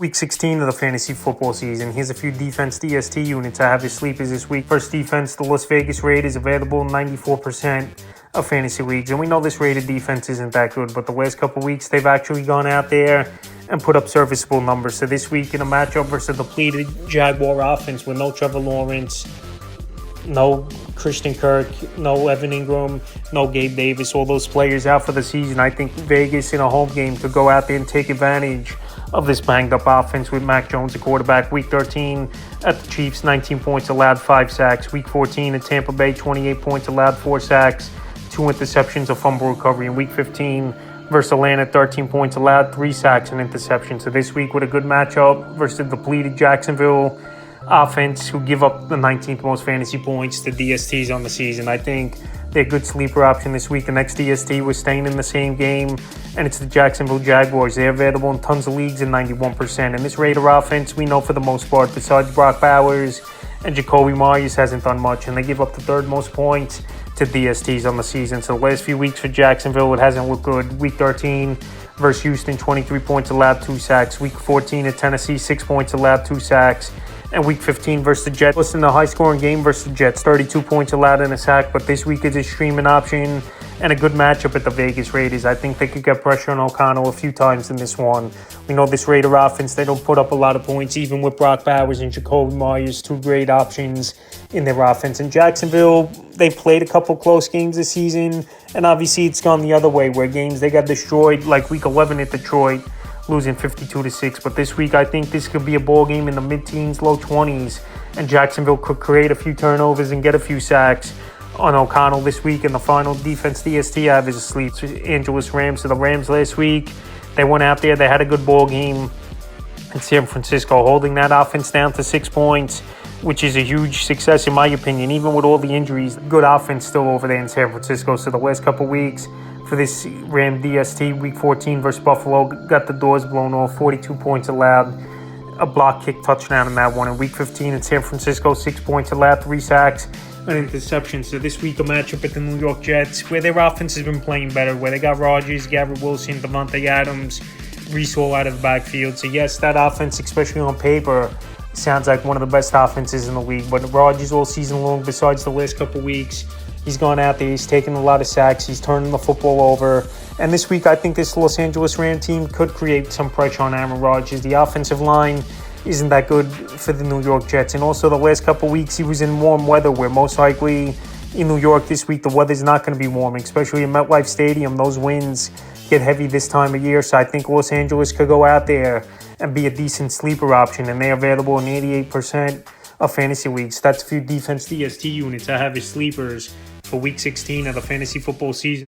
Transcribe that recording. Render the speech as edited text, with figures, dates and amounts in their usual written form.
Week 16 of the fantasy football season. Here's a few defense DST units I have as sleepers this week. First defense, the Las Vegas Raiders, available in 94% of fantasy leagues. And we know this Raider defense isn't that good, but the last couple weeks they've actually gone out there and put up serviceable numbers. So this week in a matchup versus the depleted Jaguar offense with no Trevor Lawrence, no Christian Kirk, no Evan Ingram, no Gabe Davis, all those players out for the season, I think Vegas in a home game could go out there and take advantage of this banged-up offense with Mac Jones, the quarterback. Week 13 at the Chiefs, 19 points allowed, 5 sacks. Week 14 at Tampa Bay, 28 points allowed, 4 sacks, 2 interceptions, a fumble recovery. In Week 15 versus Atlanta, 13 points allowed, 3 sacks and interception. So this week with a good matchup versus the depleted Jacksonville offense, who give up the 19th most fantasy points to DSTs on the season, I think they're a good sleeper option this week. The next DST was staying in the same game, and it's the Jacksonville Jaguars. They're available in tons of leagues in 91%. And this Raider offense, we know for the most part, besides Brock Bowers and Jacoby Myers, hasn't done much, and they give up the third most points to DSTs on the season. So the last few weeks for Jacksonville, it hasn't looked good. Week 13 versus Houston, 23 points allowed, 2 sacks. Week 14 at Tennessee, 6 points allowed, 2 sacks. And Week 15 versus the Jets. Listen, the high-scoring game versus the Jets, 32 points allowed and a sack. But this week is a streaming option and a good matchup at the Vegas Raiders. I think they could get pressure on O'Connell a few times in this one. We know this Raider offense, they don't put up a lot of points, even with Brock Bowers and Jacoby Myers, 2 great options in their offense. In Jacksonville, they've played a couple close games this season, and obviously it's gone the other way, where games they got destroyed, like Week 11 at Detroit, losing 52-6. But this week, I think this could be a ball game in the mid-teens, low 20s, and Jacksonville could create a few turnovers and get a few sacks on O'Connell this week. And the final defense DST I have is asleep. Angeles Rams. So the Rams last week, they went out there, they had a good ball game in San Francisco, holding that offense down to 6 points, which is a huge success in my opinion. Even with all the injuries, good offense still over there in San Francisco. So the last couple weeks for this Ram DST, Week 14 versus Buffalo, got the doors blown off, 42 points allowed, a block kick touchdown in that one. In Week 15 in San Francisco, 6 points allowed, 3 sacks, an interception. So this week a matchup at the New York Jets, where their offense has been playing better, where they got Rodgers, Garrett Wilson, Devontae Adams, Breece Hall out of the backfield. So yes, that offense, especially on paper, sounds like one of the best offenses in the league. But Rodgers all season long, besides the last couple weeks, he's gone out there, he's taken a lot of sacks, he's turning the football over. And this week, I think this Los Angeles Rams team could create some pressure on Aaron Rodgers. The offensive line isn't that good for the New York Jets. And also the last couple weeks, he was in warm weather, where most likely in New York this week, the weather's not going to be warm, especially in MetLife Stadium. Those winds get heavy this time of year. So I think Los Angeles could go out there and be a decent sleeper option. And they're available in 88% of fantasy leagues. That's a few defense DST units I have as sleepers for Week 16 of the fantasy football season.